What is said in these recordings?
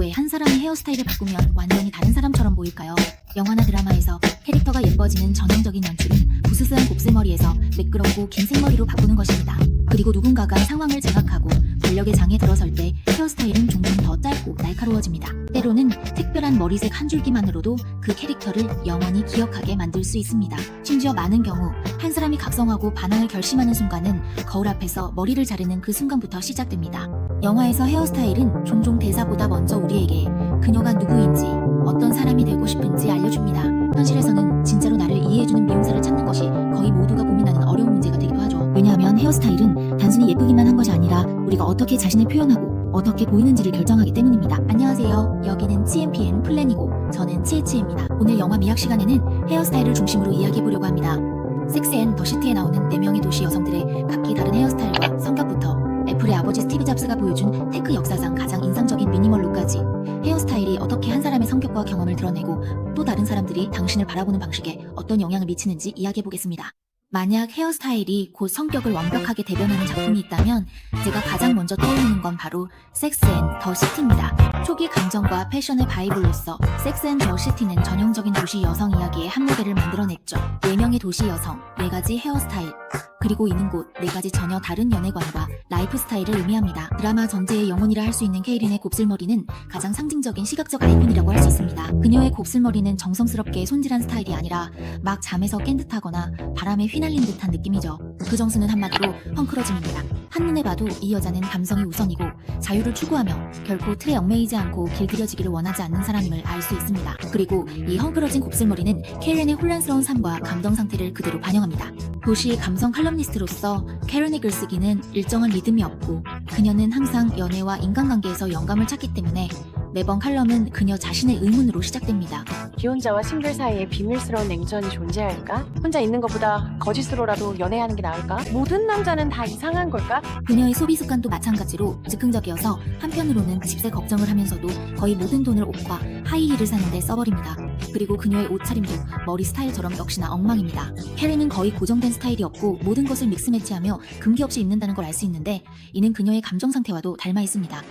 왜 한 사람이 헤어스타일을 바꾸면 완전히 다른 사람처럼 보일까요? 영화나 드라마에서 캐릭터가 예뻐지는 전형적인 연출은 부스스한 곱슬머리에서 매끄럽고 긴 생머리로 바꾸는 것입니다. 그리고 누군가가 상황을 장악하고 권력의 장에 들어설 때 헤어스타일은 종종 더 짧고 날카로워집니다. 때로는 특별한 머리색 한 줄기만으로도 그 캐릭터를 영원히 기억하게 만들 수 있습니다. 심지어 많은 경우 한 사람이 각성하고 반항을 결심하는 순간은 거울 앞에서 머리를 자르는 그 순간부터 시작됩니다. 영화에서 헤어스타일은 종종 대사보다 먼저 우리에게 그녀가 누구인지 어떤 사람이 되고 싶은지 알려줍니다. 현실에서는 진짜로 나를 이해해주는 미용사를 찾는 것이 거의 모두가 고민하는 어려운 문제가 되기도 하죠. 왜냐하면 헤어스타일은 단순히 예쁘기만 한 것이 아니라 우리가 어떻게 자신을 표현하고 어떻게 보이는지를 결정하기 때문입니다. 안녕하세요. 여기는 CMPN 플랜이고 저는 치에치입니다. 오늘 영화 미학 시간에는 헤어스타일을 중심으로 이야기해보려고 합니다. 섹스 앤 더 시티에 나오는 4명의 도시 여성들의 각기 다른 헤어스타일과 성격부터 애플의 아버지 스티브 잡스가 보여준 테크 역사상 가장 인상적인 미니멀 룩까지 헤어스타일이 어떻게 한 사람의 성격과 경험을 드러내고 또 다른 사람들이 당신을 바라보는 방식에 어떤 영향을 미치는지 이야기해보겠습니다. 만약 헤어스타일이 곧 성격을 완벽하게 대변하는 작품이 있다면 제가 가장 먼저 떠오르는 건 바로 섹스 앤 더 시티입니다. 초기 감정과 패션의 바이블로서 섹스 앤 더 시티는 전형적인 도시 여성 이야기의 한 모델을 만들어냈죠. 4명의 도시 여성, 4가지 헤어스타일, 그리고 있는 곳 4가지 전혀 다른 연애관과 라이프 스타일을 의미합니다. 드라마 전체의 영혼이라 할 수 있는 케이린의 곱슬머리는 가장 상징적인 시각적 아이콘이라고 할 수 있습니다. 그녀의 곱슬머리는 정성스럽게 손질한 스타일이 아니라 막 잠에서 깬 듯하거나 바람에 휘날린 듯한 느낌이죠. 그 정수는 한마디로 헝클어짐입니다. 한눈에 봐도 이 여자는 감성이 우선이고 자유를 추구하며 결코 틀에 얽매이지 않고 길들여지기를 원하지 않는 사람임을 알 수 있습니다. 그리고 이 헝클어진 곱슬머리는 캐런의 혼란스러운 삶과 감정 상태를 그대로 반영합니다. 도시 감성 칼럼니스트로서 캐런의 글쓰기는 일정한 리듬이 없고 그녀는 항상 연애와 인간관계에서 영감을 찾기 때문에 매번 칼럼은 그녀 자신의 의문으로 시작됩니다. 기혼자와 싱글 사이에 비밀스러운 냉전이 존재할까? 혼자 있는 것보다 거짓으로라도 연애하는 게 나을까? 모든 남자는 다 이상한 걸까? 그녀의 소비 습관도 마찬가지로 즉흥적이어서 한편으로는 집세 걱정을 하면서도 거의 모든 돈을 옷과 하이힐을 사는 데 써버립니다. 그리고 그녀의 옷차림도 머리 스타일처럼 역시나 엉망입니다. 캐런은 거의 고정된 스타일이 없고 모든 것을 믹스매치하며 금기 없이 입는다는 걸 알 수 있는데 이는 그녀의 감정 상태와도 닮아 있습니다.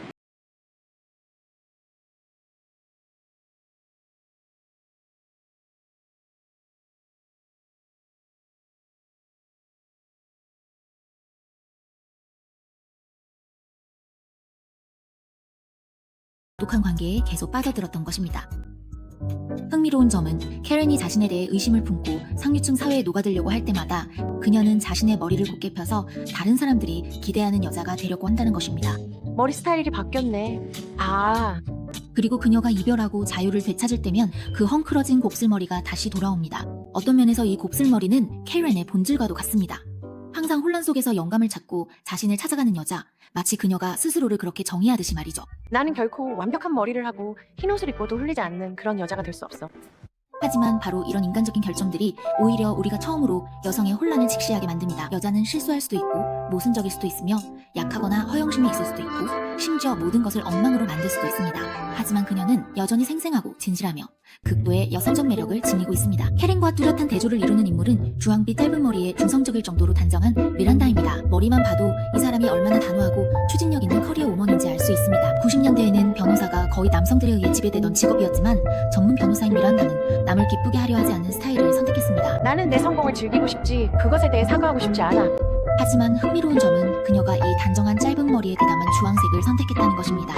독한 관계에 계속 빠져들었던 것입니다. 흥미로운 점은 캐런이 자신에 대해 의심을 품고 상류층 사회에 녹아들려고 할 때마다 그녀는 자신의 머리를 곧게 펴서 다른 사람들이 기대하는 여자가 되려고 한다는 것입니다. 머리 스타일이 바뀌었네. 그리고 그녀가 이별하고 자유를 되찾을 때면 그 헝클어진 곱슬머리가 다시 돌아옵니다. 어떤 면에서 이 곱슬머리는 캐런의 본질과도 같습니다. 항상 혼란 속에서 영감을 찾고 자신을 찾아가는 여자, 마치 그녀가 스스로를 그렇게 정의하듯이 말이죠. 나는 결코 완벽한 머리를 하고 흰 옷을 입고도 흘리지 않는 그런 여자가 될 수 없어. 하지만 바로 이런 인간적인 결정들이 오히려 우리가 처음으로 여성의 혼란을 직시하게 만듭니다. 여자는 실수할 수도 있고 모순적일 수도 있으며 약하거나 허영심이 있을 수도 있고 심지어 모든 것을 엉망으로 만들 수도 있습니다. 하지만 그녀는 여전히 생생하고 진실하며 극도의 여성적 매력을 지니고 있습니다. 캐런과 뚜렷한 대조를 이루는 인물은 주황빛 짧은 머리에 중성적일 정도로 단정한 미란다입니다. 머리만 봐도 이 사람이 얼마나 단호하고 추진력 있는 커리어 우먼인지 알 수 있습니다. 90년대에는 변호사가 거의 남성들에 의해 지배되던 직업이었지만 전문 변호사인 미란다는 남을 기쁘게 하려 하지 않는 스타일을 선택했습니다. 나는 내 성공을 즐기고 싶지 그것에 대해 사과하고 싶지 않아. 하지만 흥미로운 점은 그녀가 이 단정한 짧은 머리에 대담한 주황색을 선택했다는 것입니다.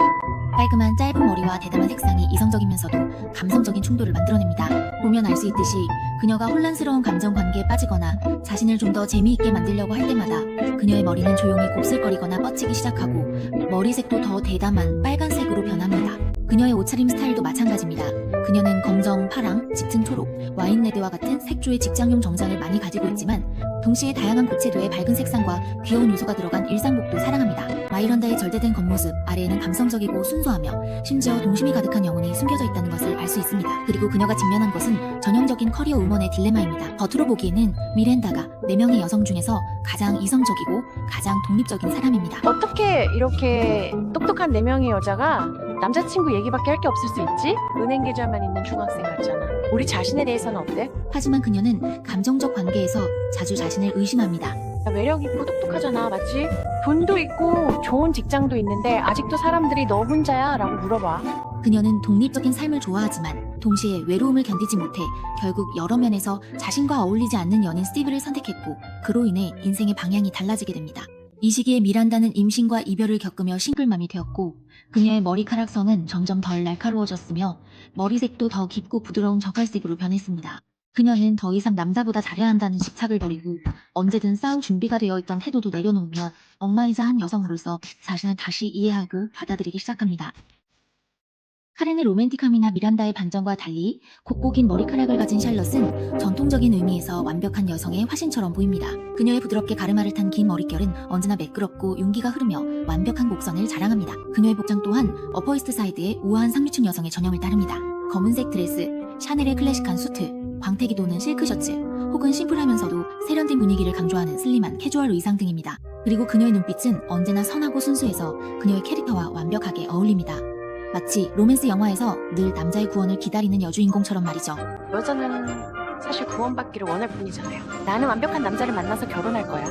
깔끔한 짧은 머리와 대담한 색상이 이성적이면서도 감성적인 충돌을 만들어냅니다. 보면 알 수 있듯이 그녀가 혼란스러운 감정 관계에 빠지거나 자신을 좀 더 재미있게 만들려고 할 때마다 그녀의 머리는 조용히 곱슬거리거나 뻗치기 시작하고 머리색도 더 대담한 빨간색으로 변합니다. 그녀의 옷차림 스타일도 마찬가지입니다. 그녀는 검정, 파랑, 짙은 초록, 와인 레드와 같은 색조의 직장용 정장을 많이 가지고 있지만 동시에 다양한 고채도의 밝은 색상과 귀여운 요소가 들어간 일상복도 사랑합니다. 마이런다의 절대된 겉모습 아래에는 감성적이고 순수하며 심지어 동심이 가득한 영혼이 숨겨져 있다는 것을 알 수 있습니다. 그리고 그녀가 직면한 것은 전형적인 커리어 우먼의 딜레마입니다. 겉으로 보기에는 미란다가 4명의 여성 중에서 가장 이성적이고 가장 독립적인 사람입니다. 어떻게 이렇게 똑똑한 4명의 여자가 남자친구 얘기밖에 할 게 없을 수 있지? 은행 계좌만 있는 중학생 같잖아. 우리 자신에 대해서는 어때? 하지만 그녀는 감정적 관계에서 자주 자신을 의심합니다. 나 매력 있고 똑똑하잖아, 맞지? 돈도 있고 좋은 직장도 있는데 아직도 사람들이 너 혼자야? 라고 물어봐. 그녀는 독립적인 삶을 좋아하지만 동시에 외로움을 견디지 못해 결국 여러 면에서 자신과 어울리지 않는 연인 스티브를 선택했고 그로 인해 인생의 방향이 달라지게 됩니다. 이 시기에 미란다는 임신과 이별을 겪으며 싱글맘이 되었고 그녀의 머리카락선은 점점 덜 날카로워졌으며 머리색도 더 깊고 부드러운 적갈색으로 변했습니다. 그녀는 더 이상 남자보다 잘해야 한다는 집착을 버리고 언제든 싸울 준비가 되어 있던 태도도 내려놓으며 엄마이자 한 여성으로서 자신을 다시 이해하고 받아들이기 시작합니다. 카렌의 로맨틱함이나 미란다의 반전과 달리 곱고 긴 머리카락을 가진 샬럿은 전통적인 의미에서 완벽한 여성의 화신처럼 보입니다. 그녀의 부드럽게 가르마를 탄 긴 머릿결은 언제나 매끄럽고 윤기가 흐르며 완벽한 곡선을 자랑합니다. 그녀의 복장 또한 어퍼이스트 사이드의 우아한 상류층 여성의 전형을 따릅니다. 검은색 드레스, 샤넬의 클래식한 수트, 광택이 도는 실크 셔츠, 혹은 심플하면서도 세련된 분위기를 강조하는 슬림한 캐주얼 의상 등입니다. 그리고 그녀의 눈빛은 언제나 선하고 순수해서 그녀의 캐릭터와 완벽하게 어울립니다. 마치 로맨스 영화에서 늘 남자의 구원을 기다리는 여주인공처럼 말이죠. 여자는 사실 구원받기를 원할 뿐이잖아요. 나는 완벽한 남자를 만나서 결혼할 거야.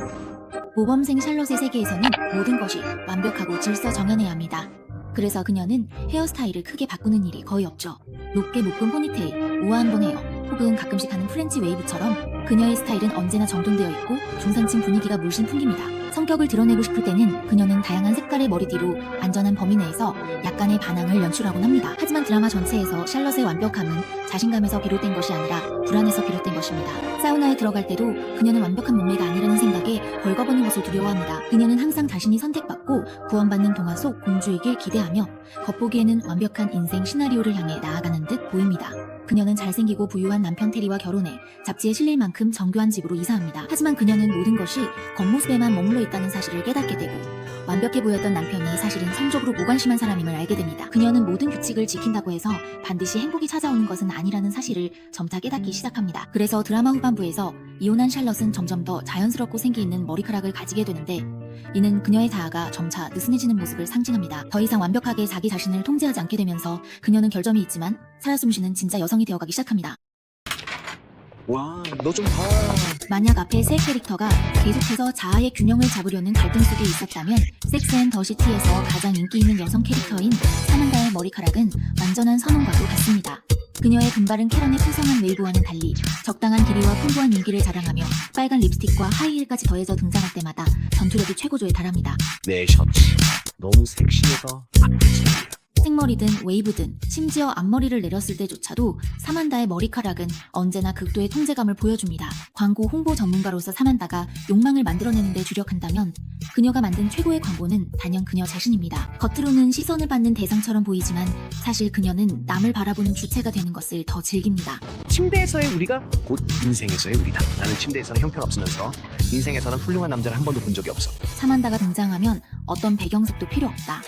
모범생 샬롯의 세계에서는 모든 것이 완벽하고 질서 정연해야 합니다. 그래서 그녀는 헤어스타일을 크게 바꾸는 일이 거의 없죠. 높게 묶은 포니테일, 우아한 본 헤어, 혹은 가끔씩 하는 프렌치 웨이브처럼 그녀의 스타일은 언제나 정돈되어 있고 중산층 분위기가 물씬 풍깁니다. 성격을 드러내고 싶을 때는 그녀는 다양한 색깔의 머리띠로 안전한 범위 내에서 약간의 반항을 연출하곤 합니다. 하지만 드라마 전체에서 샬럿의 완벽함은 자신감에서 비롯된 것이 아니라 불안에서 비롯된 것입니다. 사우나에 들어갈 때도 그녀는 완벽한 몸매가 아니라는 생각에 벌거벗는 것을 두려워합니다. 그녀는 항상 자신이 선택받고 구원받는 동화 속 공주이길 기대하며 겉보기에는 완벽한 인생 시나리오를 향해 나아가는 듯 보입니다. 그녀는 잘생기고 부유한 남편 테리와 결혼해 잡지에 실릴 만큼 정교한 집으로 이사합니다. 하지만 그녀는 모든 것이 겉모습에만 머물러 있다는 사실을 깨닫게 되고 완벽해 보였던 남편이 사실은 성적으로 무관심한 사람임을 알게 됩니다. 그녀는 모든 규칙을 지킨다고 해서 반드시 행복이 찾아오는 것은 아니라는 사실을 점차 깨닫기 시작합니다. 그래서 드라마 후반부에서 이혼한 샬럿은 점점 더 자연스럽고 생기 있는 머리카락을 가지게 되는데 이는 그녀의 자아가 점차 느슨해지는 모습을 상징합니다. 더 이상 완벽하게 자기 자신을 통제하지 않게 되면서 그녀는 결점이 있지만 살아 숨쉬는 진짜 여성이 되어가기 시작합니다. 와, 너 좀 봐. 만약 앞에 세 캐릭터가 계속해서 자아의 균형을 잡으려는 갈등 속에 있었다면 섹스 앤 더 시티에서 가장 인기 있는 여성 캐릭터인 사만다의 머리카락은 완전한 선원과도 같습니다. 그녀의 금발은 캐런의 풍성한 웨이브와는 달리 적당한 길이와 풍부한 윤기를 자랑하며 빨간 립스틱과 하이힐까지 더해져 등장할 때마다 전투력이 최고조에 달합니다. 내 셔츠 너무 섹시해서 압도적이야. 생머리든 웨이브든 심지어 앞머리를 내렸을 때조차도 사만다의 머리카락은 언제나 극도의 통제감을 보여줍니다. 광고 홍보 전문가로서 사만다가 욕망을 만들어내는 데 주력한다면 그녀가 만든 최고의 광고는 단연 그녀 자신입니다. 겉으로는 시선을 받는 대상처럼 보이지만 사실 그녀는 남을 바라보는 주체가 되는 것을 더 즐깁니다. 침대에서의 우리가 곧 인생에서의 우리다. 나는 침대에서는 형편없으면서 인생에서는 훌륭한 남자를 한 번도 본 적이 없어. 사만다가 등장하면 어떤 배경색도 필요 없다.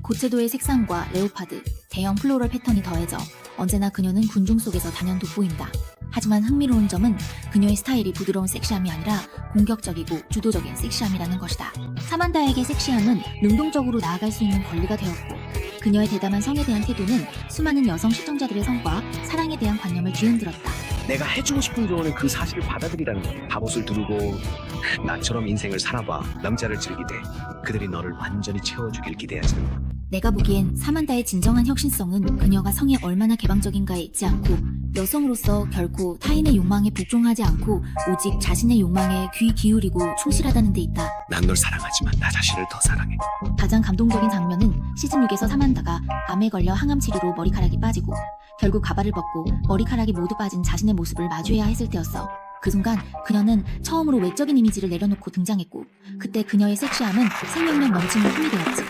고채도의 색상과 레오파드, 대형 플로럴 패턴이 더해져 언제나 그녀는 군중 속에서 단연 돋보인다. 하지만 흥미로운 점은 그녀의 스타일이 부드러운 섹시함이 아니라 공격적이고 주도적인 섹시함이라는 것이다. 사만다에게 섹시함은 능동적으로 나아갈 수 있는 권리가 되었고 그녀의 대담한 성에 대한 태도는 수많은 여성 시청자들의 성과 사랑에 대한 관념을 뒤흔들었다. 내가 해주고 싶은 조언은 그 사실을 받아들이라는 거야. 갑옷을 두르고 나처럼 인생을 살아봐. 남자를 즐기되 그들이 너를 완전히 채워주길 기대하지. 내가 보기엔 사만다의 진정한 혁신성은 그녀가 성에 얼마나 개방적인가에 있지 않고 여성으로서 결코 타인의 욕망에 복종하지 않고 오직 자신의 욕망에 귀 기울이고 충실하다는 데 있다. 난 널 사랑하지만 나 자신을 더 사랑해. 가장 감동적인 장면은 시즌 6에서 사만다가 암에 걸려 항암 치료로 머리카락이 빠지고 결국 가발을 벗고 머리카락이 모두 빠진 자신의 모습을 마주해야 했을 때였어. 그 순간 그녀는 처음으로 외적인 이미지를 내려놓고 등장했고 그때 그녀의 섹시함은 생명력 넘치는 힘이 되었지.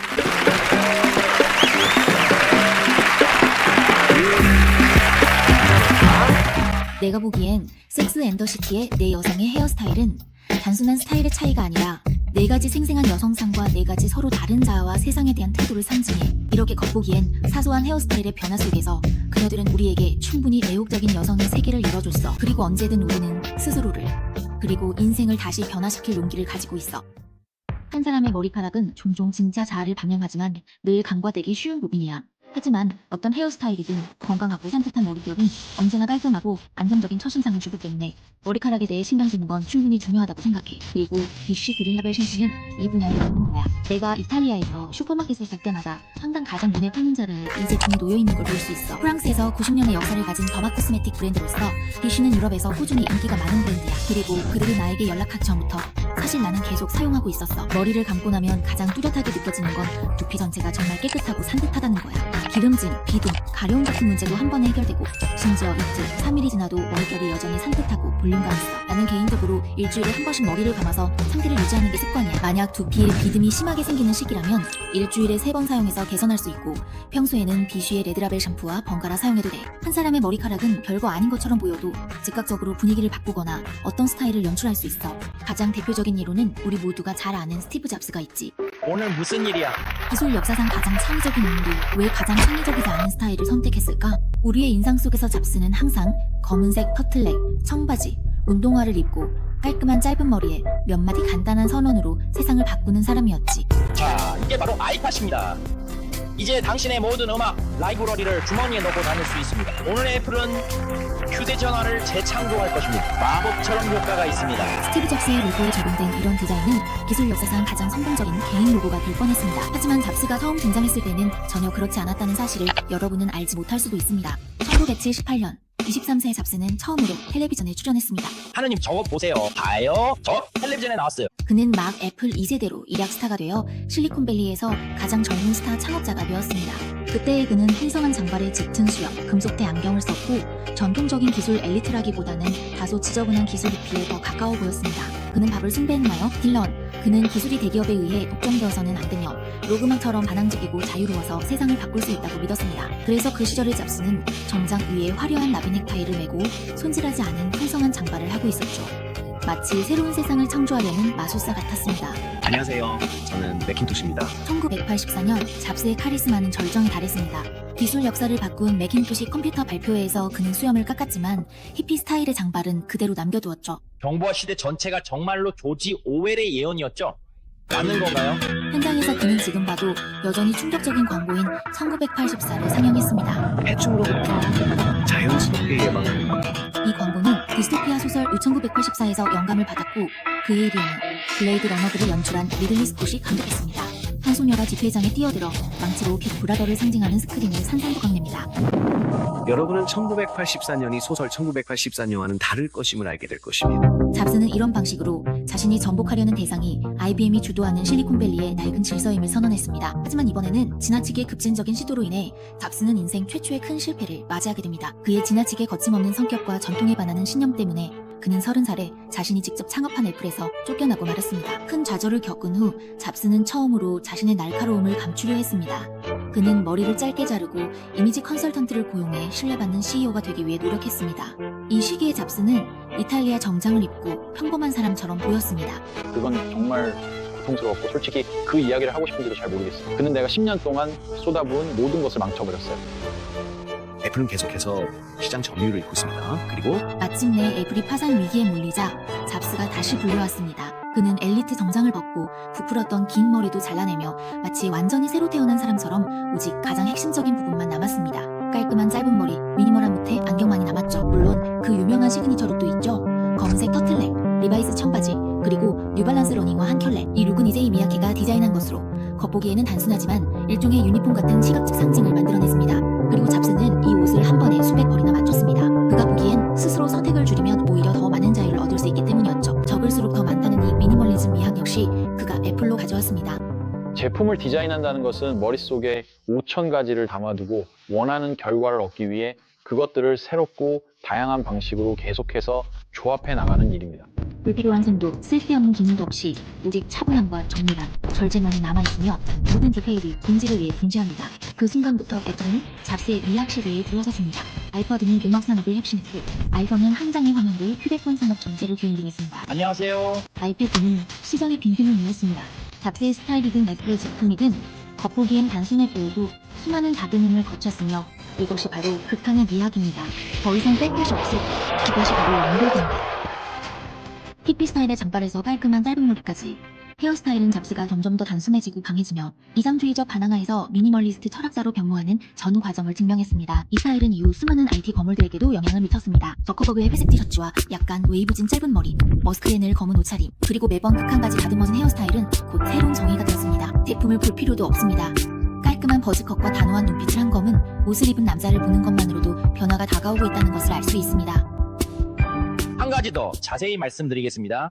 내가 보기엔 섹스 앤 더 시티의 네 여성의 헤어스타일은 단순한 스타일의 차이가 아니라 네 가지 생생한 여성상과 네 가지 서로 다른 자아와 세상에 대한 태도를 상징해. 이렇게 겉보기엔 사소한 헤어스타일의 변화 속에서 그녀들은 우리에게 충분히 매혹적인 여성의 세계를 열어줬어. 그리고 언제든 우리는 스스로를 그리고 인생을 다시 변화시킬 용기를 가지고 있어. 한 사람의 머리카락은 종종 진짜 자아를 반영하지만 늘 간과되기 쉬운 부분이야. 하지만 어떤 헤어스타일이든 건강하고 산뜻한 머릿결은 언제나 깔끔하고 안정적인 첫인상을 주기 때문에 머리카락에 대해 신경 쓰는 건 충분히 중요하다고 생각해. 그리고 비쉬 그린라벨 샴푸는 이 분야의 전문가야. 내가 이탈리아에서 슈퍼마켓을 갈 때마다 항상 가장 눈에 띄는 자리에 이 제품이 놓여있는 걸 볼 수 있어. 프랑스에서 90년의 역사를 가진 더마 코스메틱 브랜드로서 비쉬는 유럽에서 꾸준히 인기가 많은 브랜드야. 그리고 그들이 나에게 연락하기 전부터 사실 나는 계속 사용하고 있었어. 머리를 감고 나면 가장 뚜렷하게 느껴지는 건 두피 전체가 정말 깨끗하고 산뜻하다는 거야. 기름진, 비듬, 가려움 같은 문제도 한 번에 해결되고 심지어 이틀, 3일이 지나도 머릿결이 여전히 산뜻하고 볼륨감 있어. 나는 개인적으로 일주일에 한 번씩 머리를 감아서 상태를 유지하는 게 습관이야. 만약 두피에 비듬이 심하게 생기는 시기라면 일주일에 3번 사용해서 개선할 수 있고 평소에는 비쉬의 레드라벨 샴푸와 번갈아 사용해도 돼. 한 사람의 머리카락은 별거 아닌 것처럼 보여도 즉각적으로 분위기를 바꾸거나 어떤 스타일을 연출할 수 있어. 가장 대표적인 예로는 우리 모두가 잘 아는 스티브 잡스가 있지. 오늘 무슨 일이야? 기술 역사상 가장 창의적인 인물이 왜 가장 창의적이지 않은 스타일을 선택했을까? 우리의 인상 속에서 잡스는 항상 검은색 터틀넥, 청바지, 운동화를 입고 깔끔한 짧은 머리에 몇 마디 간단한 선언으로 세상을 바꾸는 사람이었지. 자, 이게 바로 아이팟입니다. 이제 당신의 모든 음악, 라이브러리를 주머니에 넣고 다닐 수 있습니다. 오늘의 애플은 휴대전화를 재창조할 것입니다. 마법처럼 효과가 있습니다. 스티브 잡스의 로고에 적용된 이런 디자인은 기술 역사상 가장 성공적인 개인 로고가 될 뻔했습니다. 하지만 잡스가 처음 등장했을 때는 전혀 그렇지 않았다는 사실을 여러분은 알지 못할 수도 있습니다. 1978년 23세의 잡스는 처음으로 텔레비전에 출연했습니다. 하느님 저거 보세요. 봐요. 저 텔레비전에 나왔어요. 그는 막 애플 2세대로 일약 스타가 되어 실리콘밸리에서 가장 젊은 스타 창업자가 되었습니다. 그때의 그는 풍성한 장발에 짙은 수염, 금속대 안경을 썼고 전통적인 기술 엘리트라기보다는 다소 지저분한 기술 잎이에 더 가까워 보였습니다. 그는 밥을 숭배했나요? 딜런, 그는 기술이 대기업에 의해 독점되어서는 안 되며 로그만처럼 반항적이고 자유로워서 세상을 바꿀 수 있다고 믿었습니다. 그래서 그 시절의 잡스는 정장 위에 화려한 나비 넥타이를 메고 손질하지 않은 풍성한 장발을 하고 있었죠. 마치 새로운 세상을 창조하려는 마술사 같았습니다. 안녕하세요. 저는 맥킨토시입니다. 1984년 잡스의 카리스마는 절정에 달했습니다. 기술 역사를 바꾼 맥킨토시 컴퓨터 발표회에서 그는 수염을 깎았지만 히피 스타일의 장발은 그대로 남겨두었죠. 정보화 시대 전체가 정말로 조지 오웰의 예언이었죠? 맞는 건가요? 현장에서 그는 지금 봐도 여전히 충격적인 광고인 1984를 상영했습니다. 해충으로부터 자연스럽게 예방하는 것. 이 광고는 디스토피아 소설 1984에서 영감을 받았고 그의 1위는 블레이드 러너들을 연출한 리들리 스콧이 감독했습니다. 한 소녀가 집회장에 뛰어들어 망치로 빅 브라더를 상징하는 스크린을 산산조각냅니다. 여러분은 1984년이 소설 1984년과는 다를 것임을 알게 될 것입니다. 잡스는 이런 방식으로 자신이 전복하려는 대상이 IBM이 주도하는 실리콘밸리의 낡은 질서임을 선언했습니다. 하지만 이번에는 지나치게 급진적인 시도로 인해 잡스는 인생 최초의 큰 실패를 맞이하게 됩니다. 그의 지나치게 거침없는 성격과 전통에 반하는 신념 때문에 그는 30살에 자신이 직접 창업한 애플에서 쫓겨나고 말았습니다. 큰 좌절을 겪은 후 잡스는 처음으로 자신의 날카로움을 감추려 했습니다. 그는 머리를 짧게 자르고 이미지 컨설턴트를 고용해 신뢰받는 CEO가 되기 위해 노력했습니다. 이 시기에 잡스는 이탈리아 정장을 입고 평범한 사람처럼 보였습니다. 그건 정말 고통스러웠고 솔직히 그 이야기를 하고 싶은지도 잘 모르겠어요. 그는 내가 10년 동안 쏟아부은 모든 것을 망쳐버렸어요. 애플은 계속해서 시장 점유율을 잃고 있습니다. 그리고 마침내 애플이 파산 위기에 몰리자 잡스가 다시 불려왔습니다. 그는 엘리트 정장을 벗고 부풀었던 긴 머리도 잘라내며 마치 완전히 새로 태어난 사람처럼 오직 가장 핵심적인 부분만 남았습니다. 깔끔한 짧은 머리, 미니멀한 무태, 안경만이 남았죠. 물론 그 유명한 시그니처 룩도 있죠. 검은색 터틀넥, 리바이스 청바지, 그리고 뉴발란스 러닝화 한 켤레. 이 룩은 이세이 미야케가 디자인한 것으로 겉보기에는 단순하지만 일종의 유니폼 같은 시각적 상징을 만들어냈습니다. 그리고 잡스는 이 옷을 한 번에 수백 벌이나 맞췄습니다. 그가 보기엔 스스로 선택을 줄이면 오히려 더 많은 자유를 얻을 수 있기 때문이었죠. 적을수록 더 많다는 이 미니멀리즘 미학 역시 그가 애플로 가져왔습니다. 제품을 디자인한다는 것은 머릿속에 5,000가지를 담아두고 원하는 결과를 얻기 위해 그것들을 새롭고 다양한 방식으로 계속해서 조합해 나가는 일입니다. 불필요한 셈도 쓸데없는 기능도 없이 오직 차분함과 정밀함, 절제만이 남아있으며 모든 디테일이 본질을 위해 존재합니다. 그 순간부터 애플은 잡스의 미학 세계에 들어섰습니다. 아이퍼드는 음악 산업을 혁신했고 아이폰은 한 장의 화면으로 휴대폰 산업 전체를 기인했습니다. 안녕하세요. 아이패드는 시장의 빈틈을 이었습니다. 잡스의 스타일이든 애플의 제품이든 겉보기엔 단순해 보여도 수많은 다듬음을 거쳤으며 이것이 바로 극한의 미학입니다. 더 이상 뺄 것이 없을 그것이 바로 완벽입니다. 히피 스타일의 장발에서 깔끔한 짧은 머리까지 헤어스타일은 잡스가 점점 더 단순해지고 강해지며 이상주의적 반항하에서 미니멀리스트 철학자로 변모하는 전후 과정을 증명했습니다. 이 스타일은 이후 수많은 IT 거물들에게도 영향을 미쳤습니다. 저커버그의 회색 티셔츠와 약간 웨이브진 짧은 머리, 머스크에 늘 검은 옷차림, 그리고 매번 극한까지 다듬어진 헤어스타일은 곧 새로운 정의가 되었습니다. 제품을 볼 필요도 없습니다. 깔끔한 버즈컷과 단호한 눈빛을 한 검은 옷을 입은 남자를 보는 것만으로도 변화가 다가오고 있다는 것을 알 수 있습니다. 한 가지 더 자세히 말씀드리겠습니다.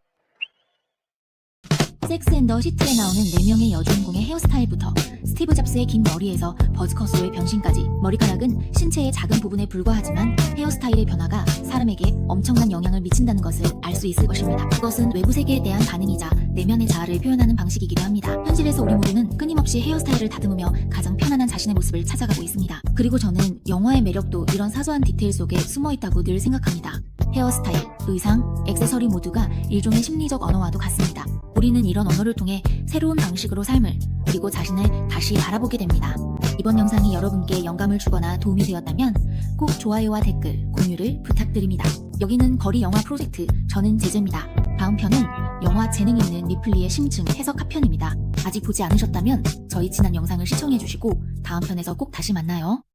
섹스 앤 더 시티에 나오는 4명의 여주인공의 헤어스타일부터 스티브 잡스의 긴 머리에서 버즈컷으로의 변신까지 머리카락은 신체의 작은 부분에 불과하지만 헤어스타일의 변화가 사람에게 엄청난 영향을 미친다는 것을 알 수 있을 것입니다. 그것은 외부 세계에 대한 반응이자 내면의 자아를 표현하는 방식이기도 합니다. 현실에서 우리 모두는 끊임없이 헤어스타일을 다듬으며 가장 편안한 자신의 모습을 찾아가고 있습니다. 그리고 저는 영화의 매력도 이런 사소한 디테일 속에 숨어있다고 늘 생각합니다. 헤어스타일, 의상, 액세서리 모두가 일종의 심리적 언어와도 같습니다. 우리는 이런 언어를 통해 새로운 방식으로 삶을 그리고 자신을 다시 바라보게 됩니다. 이번 영상이 여러분께 영감을 주거나 도움이 되었다면 꼭 좋아요와 댓글, 공유를 부탁드립니다. 여기는 거리 영화 프로젝트, 저는 제재입니다. 다음 편은 영화 재능 있는 리플리의 심층 해석 하편입니다. 아직 보지 않으셨다면 저희 지난 영상을 시청해주시고 다음 편에서 꼭 다시 만나요.